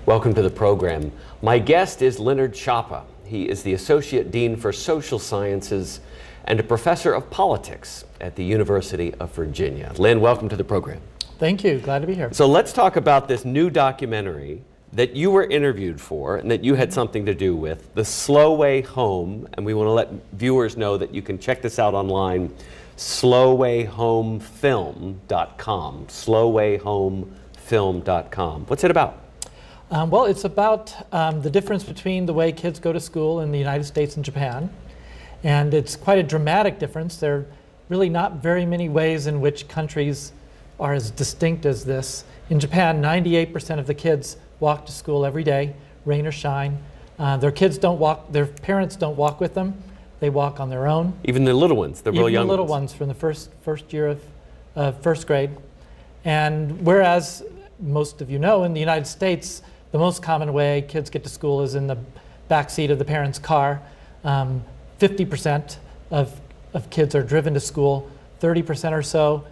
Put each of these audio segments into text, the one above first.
Welcome to the program. My guest is Leonard Schoppa. He is the Associate Dean for Social Sciences and a Professor of Politics at the University of Virginia. Len, welcome to the program. Thank you. Glad to be here. So let's talk about this new documentary that you were interviewed for and that you had something to do with, The Slow Way Home. And we want to let viewers know that you can check this out online, slowwayhomefilm.com, slowwayhomefilm.com. What's it about? Well, it's about the difference between the way kids go to school in the United States and Japan. And it's quite a dramatic difference. There are really not very many ways in which countries are as distinct as this. In Japan, 98% of the kids walk to school every day, rain or shine. Their parents don't walk with them. They walk on their own. Even the little ones, the real young ones. Even the little ones from the first year of first grade. And whereas most of you know, in the United States, the most common way kids get to school is in the back seat of the parents' car. 50% of kids are driven to school, 30% or so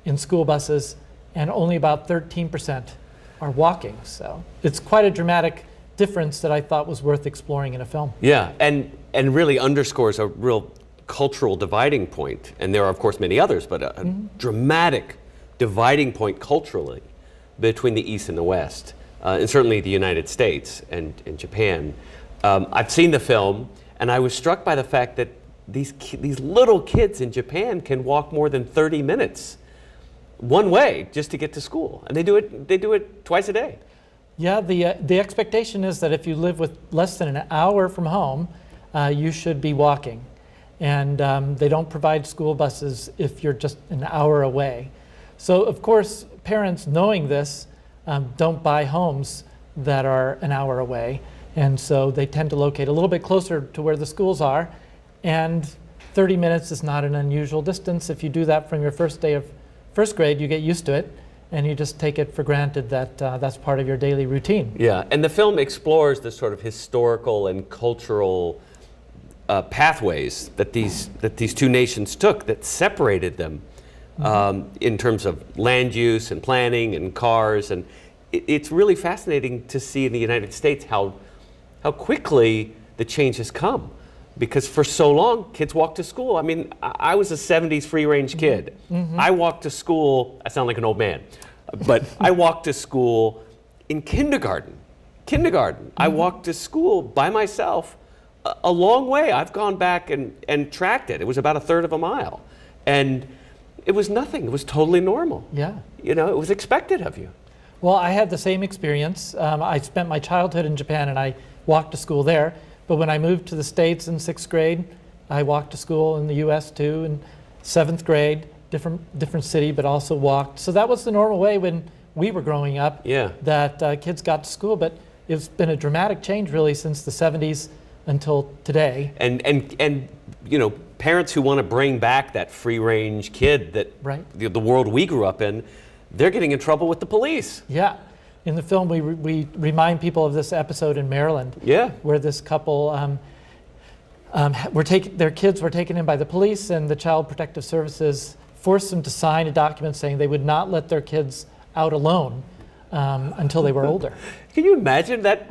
in school buses, and only about 13% are walking. So it's quite a dramatic difference that I thought was worth exploring in a film. Yeah, and really underscores a real cultural dividing point. And there are, of course, many others, but a dramatic dividing point culturally between the East and the West. And certainly the United States and Japan. I've seen the film, and I was struck by the fact that these little kids in Japan can walk more than 30 minutes one way just to get to school, and they do it twice a day. Yeah, the expectation is that if you live with less than an hour from home, you should be walking, and they don't provide school buses if you're just an hour away. So of course, parents knowing this don't buy homes that are an hour away, and so they tend to locate a little bit closer to where the schools are, and 30 minutes is not an unusual distance. If you do that from your first day of first grade, you get used to it, and you just take it for granted that that's part of your daily routine. Yeah, and the film explores the sort of historical and cultural pathways that these two nations took that separated them. In terms of land use and planning and cars, and it's really fascinating to see in the United States how quickly the change has come, because for so long kids walked to school. I mean, I was a 70s free-range kid. I walked to school, I sound like an old man, but I walked to school in kindergarten. I walked to school by myself a long way. I've gone back and tracked it. It was about a third of a mile, and it was nothing. It was totally normal. Yeah. You know, it was expected of you. Well, I had the same experience. I spent my childhood in Japan, and I walked to school there. But when I moved to the States in 6th grade, I walked to school in the U.S. too. In 7th grade, different city, but also walked. So that was the normal way when we were growing up. Yeah. That kids got to school. But it's been a dramatic change really since the 70s until today. And you know, parents who want to bring back that free-range kid that the world we grew up in, they're getting in trouble with the police. Yeah. In the film, we remind people of this episode in Maryland, where this couple, their kids were taken in by the police, and the Child Protective Services forced them to sign a document saying they would not let their kids out alone until they were older. Can you imagine that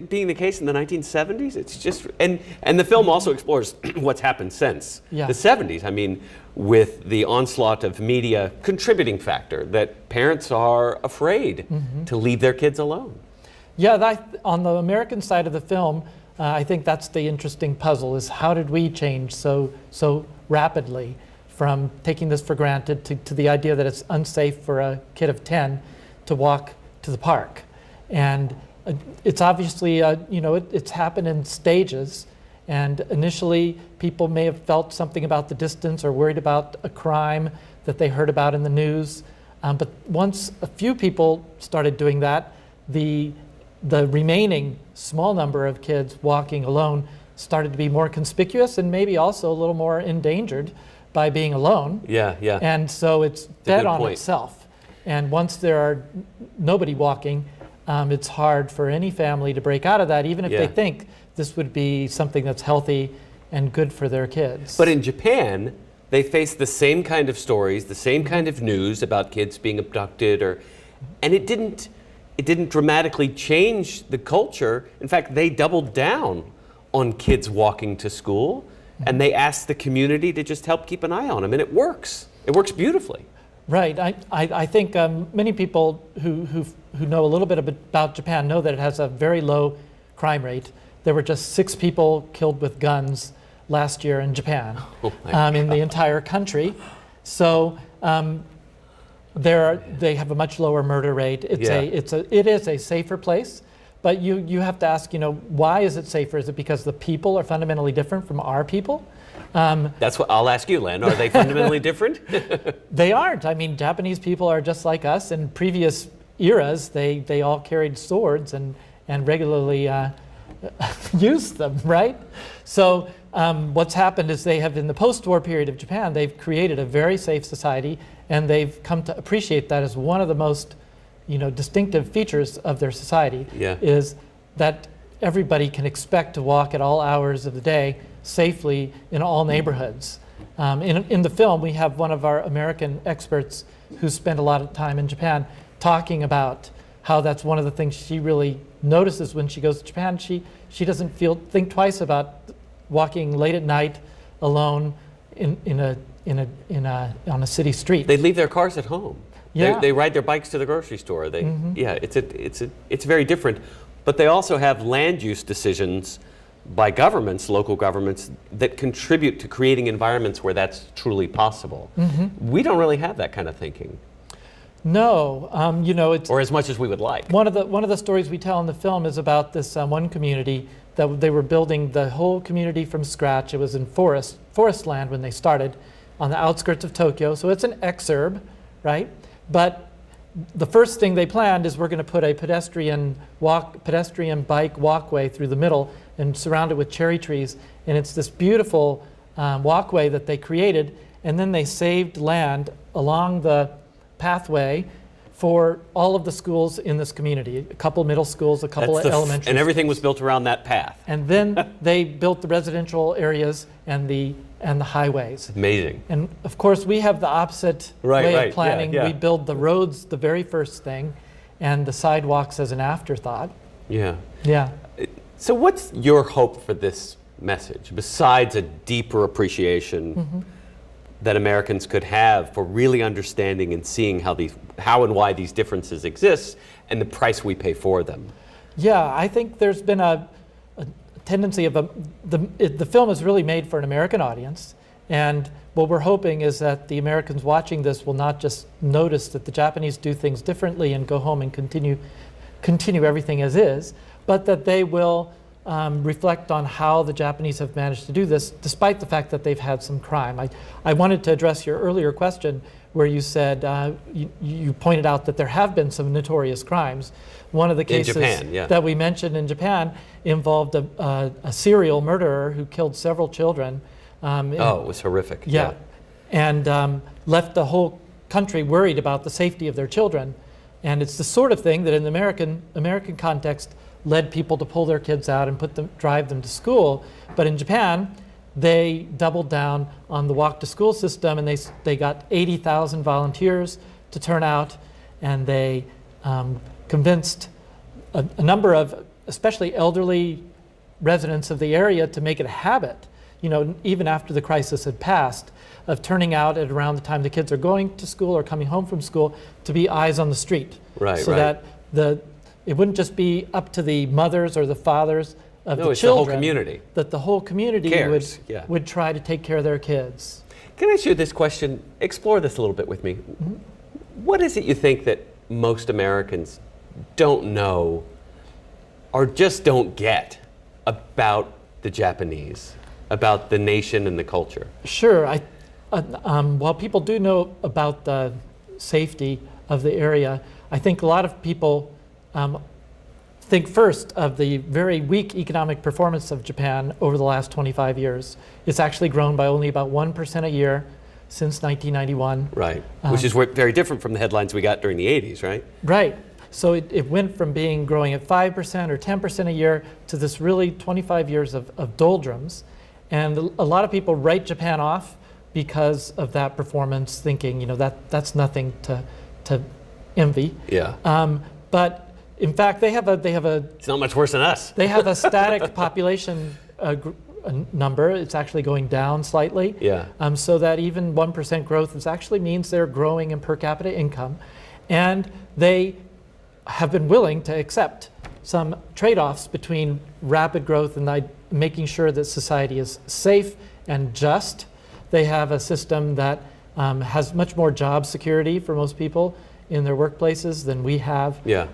being the case in the 1970s? It's just, and the film also explores what's happened since the 70s. I mean, with the onslaught of media contributing factor that parents are afraid to leave their kids alone. Yeah, on the American side of the film, I think that's the interesting puzzle, is how did we change so rapidly from taking this for granted to the idea that it's unsafe for a kid of 10 to walk to the park. And it's obviously, it's happened in stages. And initially, people may have felt something about the distance or worried about a crime that they heard about in the news. But once a few people started doing that, the remaining small number of kids walking alone started to be more conspicuous and maybe also a little more endangered by being alone. Yeah. And so it's fed on itself. And once there are nobody walking, it's hard for any family to break out of that, even if they think this would be something that's healthy and good for their kids. But in Japan, they face the same kind of stories, the same kind of news about kids being abducted, and it didn't dramatically change the culture. In fact, they doubled down on kids walking to school, and they asked the community to just help keep an eye on them, and it works. It works beautifully. Right. I think many people who know a little bit about Japan know that it has a very low crime rate. There were just 6 people killed with guns last year in Japan, in the entire country. So they have a much lower murder rate. It is a safer place. But you have to ask, why is it safer? Is it because the people are fundamentally different from our people? That's what I'll ask you, Len. Are they fundamentally different? They aren't. I mean, Japanese people are just like us. In previous eras, they all carried swords and regularly used them, right? So what's happened is they have, in the post-war period of Japan, they've created a very safe society, and they've come to appreciate that as one of the most distinctive features of their society, is that everybody can expect to walk at all hours of the day safely in all neighborhoods. In the film, we have one of our American experts who spent a lot of time in Japan talking about how that's one of the things she really notices when she goes to Japan. She doesn't think twice about walking late at night alone on a city street. They leave their cars at home. Yeah. They ride their bikes to the grocery store. It's very different. But they also have land use decisions by governments, local governments, that contribute to creating environments where that's truly possible. We don't really have that kind of thinking. No, it's, or as much as we would like. One of the stories we tell in the film is about this one community that they were building the whole community from scratch. It was in forest land when they started, on the outskirts of Tokyo. So it's an exurb, right? But the first thing they planned is we're going to put a pedestrian bike walkway through the middle and surround it with cherry trees. And it's this beautiful walkway that they created. And then they saved land along the pathway for all of the schools in this community, a couple middle schools, a couple of elementary and everything schools. was built around that path. And then they built the residential areas and the highways. Amazing. And of course, we have the opposite way of planning. Yeah. We build the roads the very first thing, and the sidewalks as an afterthought. Yeah. Yeah. So what's your hope for this message, besides a deeper appreciation that Americans could have for really understanding and seeing how and why these differences exist and the price we pay for them? Yeah, I think there's been a tendency of the film is really made for an American audience, and what we're hoping is that the Americans watching this will not just notice that the Japanese do things differently and go home and continue everything as is, but that they will reflect on how the Japanese have managed to do this, despite the fact that they've had some crime. I wanted to address your earlier question where you said, you pointed out that there have been some notorious crimes. One of the cases that we mentioned in Japan involved a serial murderer who killed several children. It was horrific. Yeah. And left the whole country worried about the safety of their children. And it's the sort of thing that in the American context led people to pull their kids out and drive them to school. But in Japan, they doubled down on the walk to school system, and they got 80,000 volunteers to turn out, and they convinced a number of especially elderly residents of the area to make it a habit, even after the crisis had passed, of turning out at around the time the kids are going to school or coming home from school to be eyes on the street. That it wouldn't just be up to the mothers or the fathers of the children. The whole community. That the whole community would try to take care of their kids. Can I ask you this question? Explore this a little bit with me. What is it you think that most Americans don't know or just don't get about the Japanese, about the nation and the culture? Sure. While people do know about the safety of the area, I think a lot of people think first of the very weak economic performance of Japan over the last 25 years. It's actually grown by only about 1% a year since 1991. Right, which is very different from the headlines we got during the 80s, right? Right. So it went from growing at 5% or 10% a year to this really 25 years of doldrums. And a lot of people write Japan off because of that performance, thinking, that's nothing to envy. Yeah. But in fact, they have a It's not much worse than us. they have a static population number. It's actually going down slightly. Yeah. So that even 1% growth actually means they're growing in per capita income, and they have been willing to accept some trade-offs between rapid growth and making sure that society is safe and just. They have a system that has much more job security for most people in their workplaces than we have. Yeah.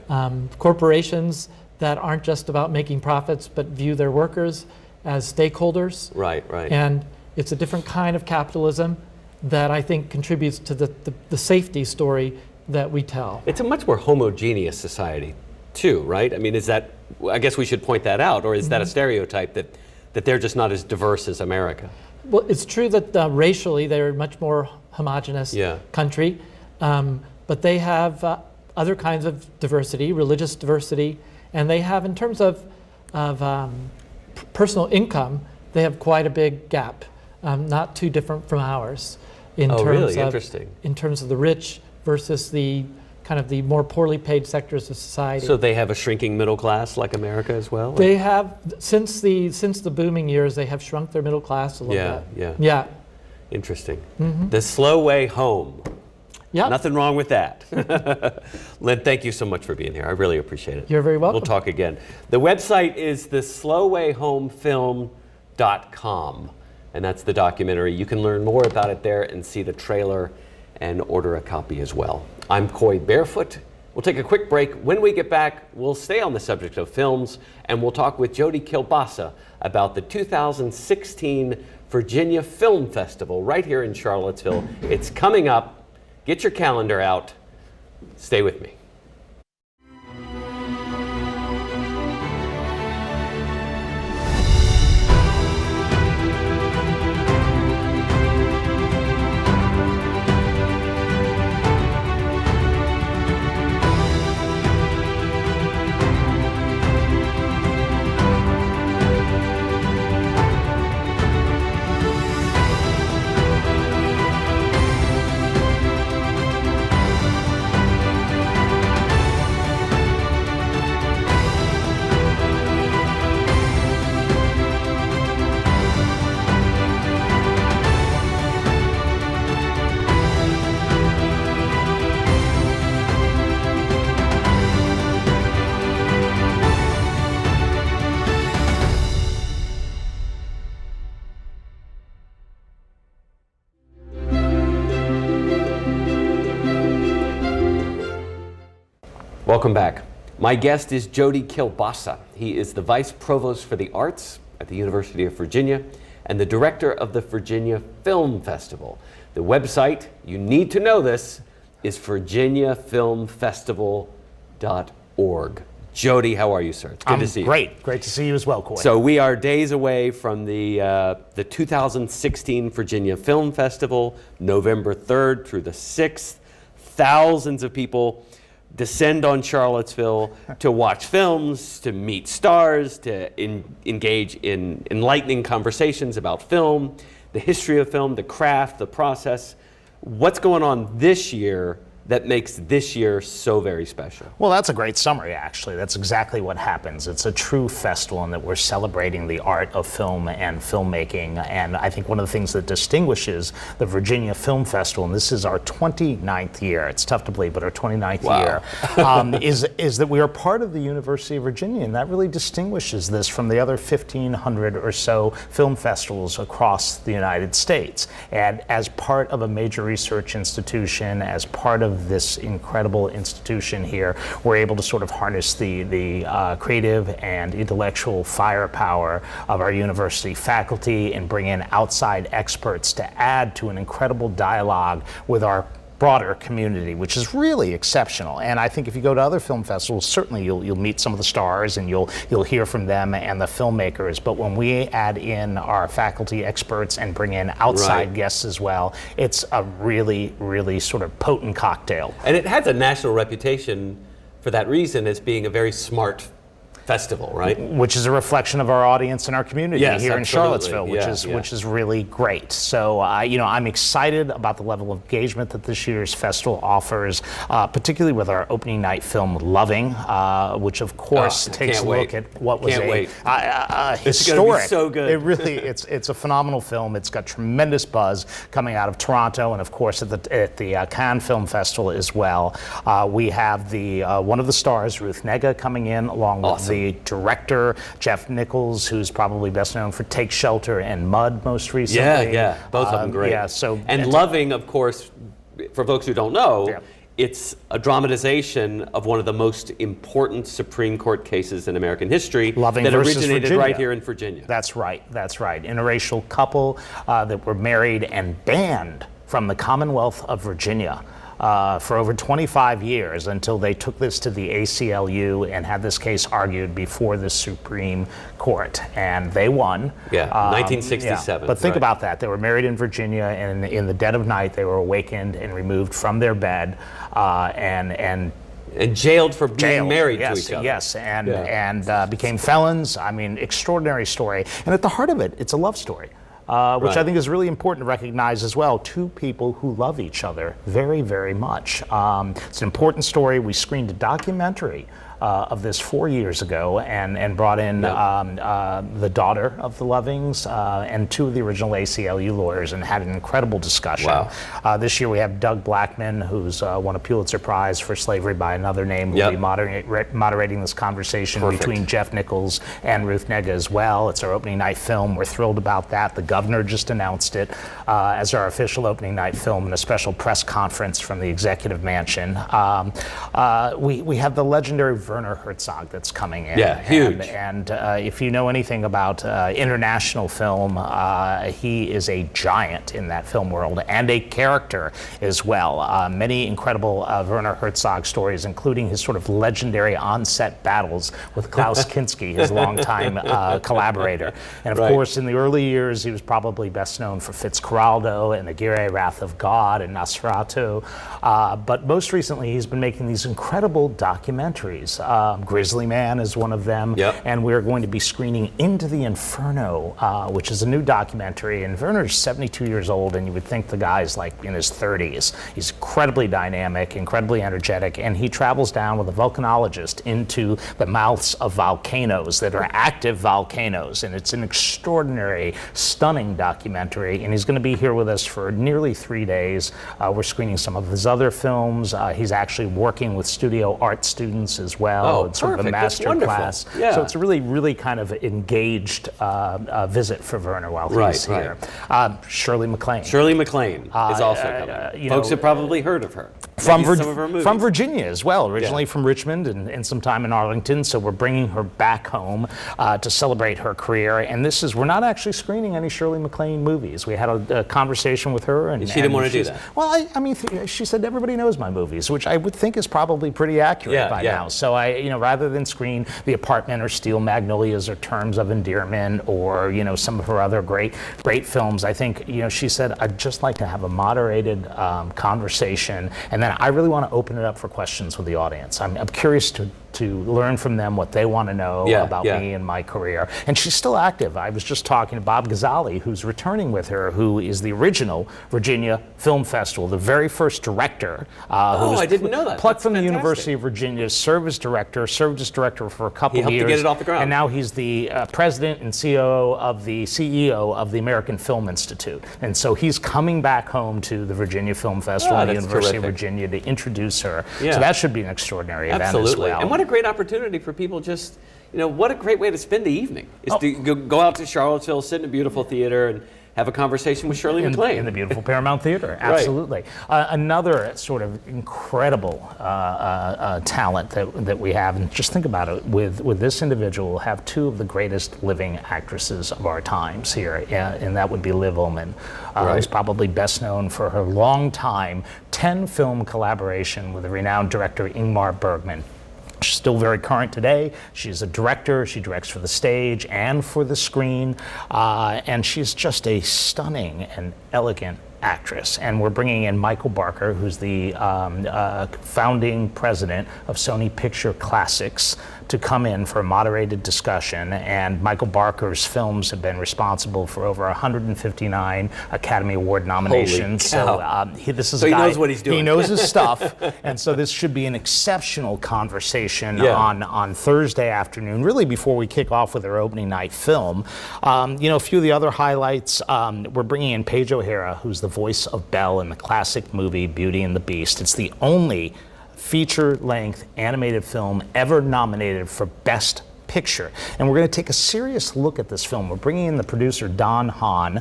Corporations that aren't just about making profits but view their workers as stakeholders. Right, right. And it's a different kind of capitalism that I think contributes to the safety story that we tell. It's a much more homogeneous society, too, right? I mean, I guess we should point that out, or is that a stereotype that they're just not as diverse as America? Well, it's true that racially they're a much more homogenous country, but they have other kinds of diversity, religious diversity, and they have, in terms of personal income, they have quite a big gap, not too different from ours. Really? Interesting. In terms of the rich versus the kind of the more poorly paid sectors of society. So they have a shrinking middle class like America as well? They have, since the booming years, they have shrunk their middle class a little bit. Yeah. Interesting. The slow way home. Yeah. Nothing wrong with that. Lynn, thank you so much for being here. I really appreciate it. You're very welcome. We'll talk again. The website is theslowwayhomefilm.com, and that's the documentary. You can learn more about it there and see the trailer and order a copy as well. I'm Coy Barefoot. We'll take a quick break. When we get back, we'll stay on the subject of films, and we'll talk with Jody Kielbasa about the 2016 Virginia Film Festival right here in Charlottesville. It's coming up. Get your calendar out. Stay with me. Welcome back. My guest is Jody Kielbasa. He is the Vice Provost for the Arts at the University of Virginia and the Director of the Virginia Film Festival. The website, you need to know this, is virginiafilmfestival.org. Jody, how are you, sir? It's good to see you. Great to see you as well, Coy. So we are days away from the 2016 Virginia Film Festival, November 3rd through the 6th. Thousands of people descend on Charlottesville to watch films, to meet stars, to engage in enlightening conversations about film, the history of film, the craft, the process. What's going on this year that makes this year so very special? Well, that's a great summary, actually. That's exactly what happens. It's a true festival in that we're celebrating the art of film and filmmaking. And I think one of the things that distinguishes the Virginia Film Festival, and this is our 29th year, it's tough to believe, but our 29th year, is that we are part of the University of Virginia. And that really distinguishes this from the other 1,500 or so film festivals across the United States. And as part of a major research institution, as part of this incredible institution here, we're able to sort of harness the creative and intellectual firepower of our university faculty and bring in outside experts to add to an incredible dialogue with our broader community, which is really exceptional. And I think if you go to other film festivals, certainly you'll meet some of the stars and you'll hear from them and the filmmakers. But when we add in our faculty experts and bring in outside guests as well, it's a really, really sort of potent cocktail. And it has a national reputation for that reason as being a very smart festival, right? Which is a reflection of our audience and our community here in Charlottesville, which is really great. So, I'm excited about the level of engagement that this year's festival offers, particularly with our opening night film, Loving, which of course takes a look at what was historic. It's gonna be so good. It really, it's a phenomenal film. It's got tremendous buzz coming out of Toronto, and of course at the Cannes Film Festival as well. We have the one of the stars, Ruth Negga, coming in along with the director, Jeff Nichols, who's probably best known for Take Shelter and Mud most recently. Yeah, both of them great. And Loving, of course, for folks who don't know, it's a dramatization of one of the most important Supreme Court cases in American history Loving that versus originated Virginia. right here in Virginia. That's right. Interracial couple that were married and banned from the Commonwealth of Virginia for over 25 years until they took this to the ACLU and had this case argued before the Supreme Court. And they won. 1967. But think about that. They were married in Virginia, and in the dead of night, they were awakened and removed from their bed and jailed for being married to each other. Yes, and became felons. I mean, extraordinary story. And at the heart of it, it's a love story. Which I think is really important to recognize as well. Two people who love each other very, very much. It's an important story. We screened a documentary of this 4 years ago and brought in the daughter of the Lovings and two of the original ACLU lawyers and had an incredible discussion. Wow. This year we have Doug Blackman, who's won a Pulitzer Prize for Slavery by Another Name, who will be moderating this conversation between Jeff Nichols and Ruth Negga as well. It's our opening night film. We're thrilled about that. The governor just announced it as our official opening night film in a special press conference from the Executive Mansion. We have the legendary Werner Herzog that's coming in. Yeah, huge. And if you know anything about international film, he is a giant in that film world and a character as well. Many incredible Werner Herzog stories, including his sort of legendary on-set battles with Klaus Kinski, his longtime collaborator. And of course, in the early years, he was probably best known for Fitzcarraldo and Aguirre, Wrath of God, and Nosferatu. But most recently, he's been making these incredible documentaries. Grizzly Man is one of them, and we're going to be screening Into the Inferno, which is a new documentary. And Werner's 72 years old, and you would think the guy's like in his 30s. He's incredibly dynamic, incredibly energetic, and he travels down with a volcanologist into the mouths of volcanoes that are active volcanoes. And it's an extraordinary, stunning documentary, and he's going to be here with us for nearly 3 days. We're screening some of his other films. He's actually working with studio art students as well. It's sort of a master class. So it's a really, really kind of engaged visit for Werner while he's here. Shirley MacLaine. Shirley MacLaine is also coming. Folks have probably heard of her. From Virginia as well, originally from Richmond and some time in Arlington. So we're bringing her back home to celebrate her career. And we're not actually screening any Shirley MacLaine movies. We had a conversation with her. And she didn't want to do that. Well, I mean, she said everybody knows my movies, which I would think is probably pretty accurate by now. So rather than screen The Apartment or Steel Magnolias or Terms of Endearment or, some of her other great films, I think, she said, I'd just like to have a moderated conversation. And then I really want to open it up for questions with the audience. I'm curious to learn from them what they want to know about me and my career. And she's still active. I was just talking to Bob Gazzali, who's returning with her, who is the original Virginia Film Festival, the very first director. I didn't know that. Plucked from the University of Virginia, served as director for a couple of years. He helped to get it off the ground. And now he's the president and CEO of the American Film Institute. And so he's coming back home to the Virginia Film Festival at the University of Virginia to introduce her. So that should be an extraordinary event as well. And what a great opportunity for people just, what a great way to spend the evening is to go out to Charlottesville, sit in a beautiful theater and have a conversation with Shirley MacLaine. In the beautiful Paramount Theater, absolutely. Another sort of incredible talent that we have, and just think about it, with this individual, we'll have two of the greatest living actresses of our times here, and that would be Liv Ullmann, who's probably best known for her long-time 10-film collaboration with the renowned director Ingmar Bergman. She's still very current today. She's a director. She directs for the stage and for the screen. And she's just a stunning and elegant actress. And we're bringing in Michael Barker, who's the founding president of Sony Picture Classics, to come in for a moderated discussion. And Michael Barker's films have been responsible for over 159 Academy Award nominations. So this is he knows what he's doing. He knows his stuff. And so this should be an exceptional conversation on Thursday afternoon, really before we kick off with our opening night film. A few of the other highlights, we're bringing in Paige O'Hara, who's the voice of Belle in the classic movie Beauty and the Beast. It's the only feature-length animated film ever nominated for Best Picture. And we're going to take a serious look at this film. We're bringing in the producer Don Hahn,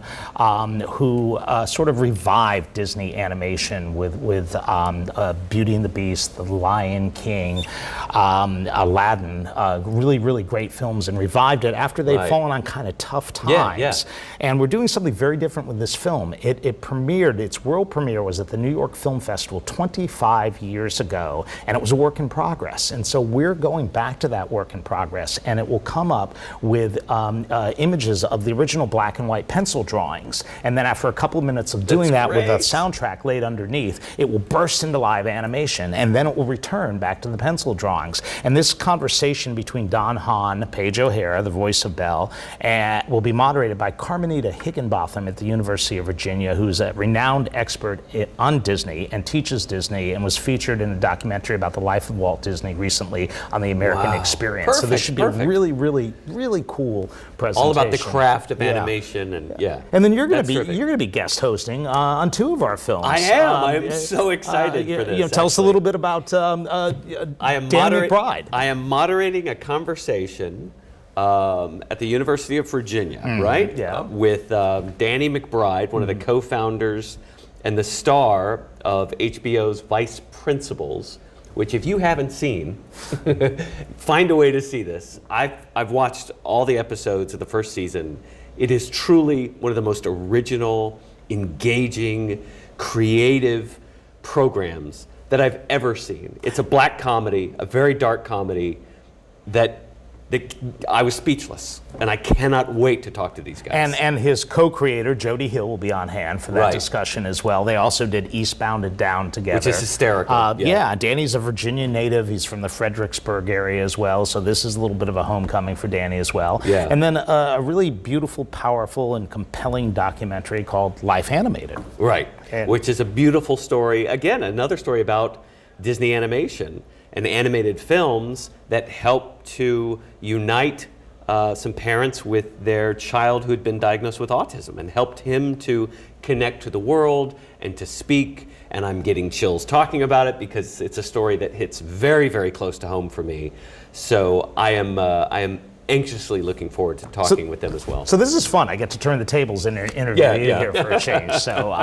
who sort of revived Disney animation with Beauty and the Beast, The Lion King, Aladdin, really, really great films, and revived it after they'd fallen on kind of tough times. And we're doing something very different with this film. It premiered, its world premiere was at the New York Film Festival 25 years ago, and it was a work in progress. And so we're going back to that work in progress, and it will come up with images of the original black and white pencil drawings. And then after a couple of minutes of doing that with a soundtrack laid underneath, it will burst into live animation, and then it will return back to the pencil drawings. And this conversation between Don Hahn, Paige O'Hara, the voice of Belle, will be moderated by Carmenita Higginbotham at the University of Virginia, who's a renowned expert on Disney and teaches Disney, and was featured in a documentary about the life of Walt Disney recently on the American Experience. So this should be a really, really, really cool presentation. All about the craft of animation, and And then you're going to be guest hosting on two of our films. I am. I'm so excited for this. Tell us a little bit about Danny McBride. I am moderating a conversation at the University of Virginia, right? Yeah. With Danny McBride, one of the co-founders and the star of HBO's Vice Principals, which if you haven't seen, find a way to see this. I've watched all the episodes of the first season. It is truly one of the most original, engaging, creative programs that I've ever seen. It's a black comedy, a very dark comedy that I was speechless, and I cannot wait to talk to these guys. And his co-creator, Jody Hill, will be on hand for that discussion as well. They also did Eastbound and Down together. Which is hysterical. Danny's a Virginia native. He's from the Fredericksburg area as well, so this is a little bit of a homecoming for Danny as well. Yeah. And then a really beautiful, powerful, and compelling documentary called Life Animated. Right, which is a beautiful story. Again, another story about Disney animation and animated films that help to unite some parents with their child who had been diagnosed with autism, and helped him to connect to the world and to speak. And I'm getting chills talking about it because it's a story that hits very, very close to home for me. So I am anxiously looking forward to talking with them as well. So this is fun. I get to turn the tables in an interview here for a change. So,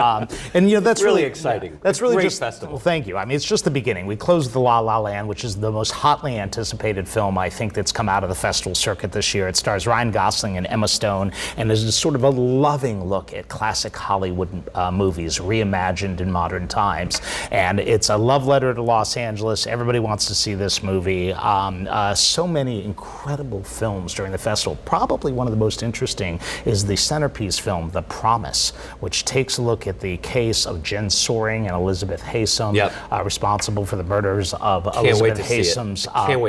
that's really exciting. That's really Great just festival. Well, thank you. I mean, it's just the beginning. We closed with La La Land, which is the most hotly anticipated film I think that's come out of the festival circuit this year. It stars Ryan Gosling and Emma Stone, and is sort of a loving look at classic Hollywood movies reimagined in modern times. And it's a love letter to Los Angeles. Everybody wants to see this movie. So many incredible films during the festival. Probably one of the most interesting is the centerpiece film, The Promise, which takes a look at the case of Jen Soring and Elizabeth Haysom, responsible for the murders of Elizabeth Haysom's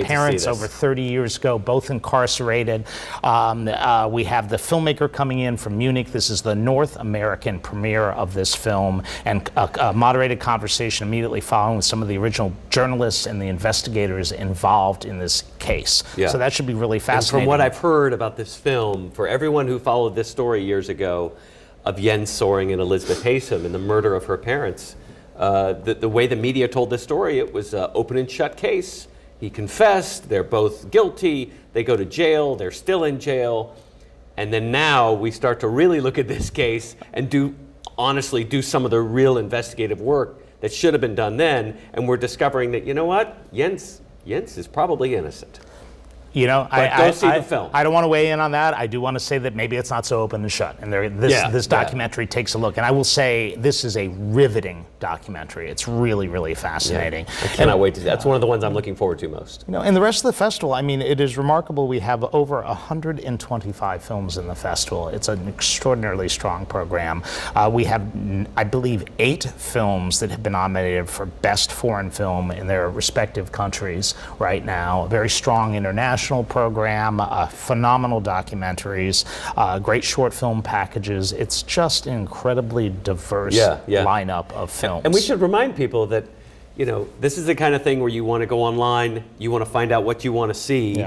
parents over 30 years ago, both incarcerated. We have the filmmaker coming in from Munich. This is the North American premiere of this film, and a moderated conversation immediately following with some of the original journalists and the investigators involved in this case. So that should be really fascinating. From what I've heard about this film, for everyone who followed this story years ago of Jens Soring and Elizabeth Haysom and the murder of her parents, the way the media told this story, it was an open and shut case. He confessed, they're both guilty, they go to jail, they're still in jail. And then now we start to really look at this case and honestly do some of the real investigative work that should have been done then. And we're discovering that, you know what, Jens is probably innocent. You know, Go see the film. I don't want to weigh in on that. I do want to say that maybe it's not so open and shut. And this documentary takes a look. And I will say this is a riveting documentary. It's really, really fascinating. Yeah. I cannot wait to see. That's one of the ones I'm looking forward to most. You know, and the rest of the festival, I mean, it is remarkable. We have over 125 films in the festival. It's an extraordinarily strong program. We have, I believe, 8 films that have been nominated for Best Foreign Film in their respective countries right now. A very strong international program, phenomenal documentaries, great short film packages. It's just an incredibly diverse lineup of films. And we should remind people that, you know, this is the kind of thing where you want to go online, you want to find out what you want to see,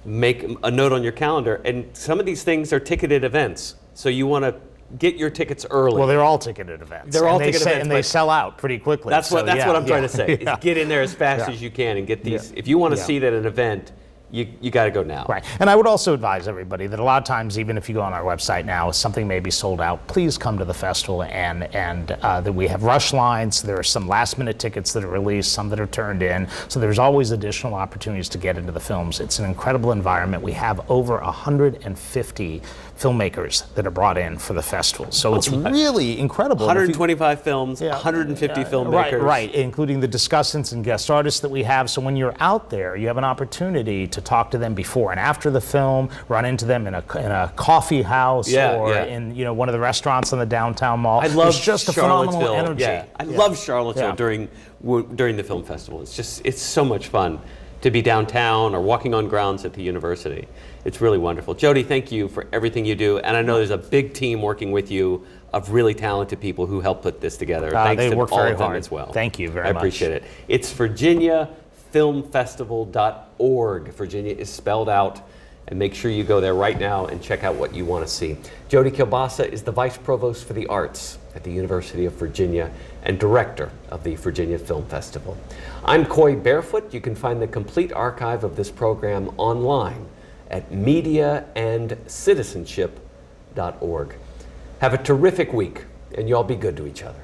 make a note on your calendar, and some of these things are ticketed events, so you want to get your tickets early. Well, they're all ticketed events. They're all ticketed events, and they sell out pretty quickly. That's what I'm trying to say. Is get in there as fast as you can and get these. If you want to see it at an event, you got to go now. Right. And I would also advise everybody that a lot of times, even if you go on our website now, something may be sold out, please come to the festival, and that we have rush lines. There are some last minute tickets that are released, some that are turned in. So there's always additional opportunities to get into the films. It's an incredible environment. We have over 150 filmmakers that are brought in for the festival. So it's really incredible. 125 films, 150 filmmakers. Right, including the discussants and guest artists that we have. So when you're out there, you have an opportunity to talk to them before and after the film, run into them in a coffee house in one of the restaurants in the downtown mall. I love just a phenomenal energy. I love Charlottesville during the film festival. It's so much fun to be downtown or walking on grounds at the university. It's really wonderful. Jody, thank you for everything you do. And I know there's a big team working with you of really talented people who helped put this together. Thanks they to work all very of them hard as well. Thank you very much. I appreciate it. It's VirginiaFilmFestival.org. Virginia is spelled out. And make sure you go there right now and check out what you want to see. Jody Kielbasa is the Vice Provost for the Arts at the University of Virginia and Director of the Virginia Film Festival. I'm Coy Barefoot. You can find the complete archive of this program online at mediaandcitizenship.org. Have a terrific week, and y'all be good to each other.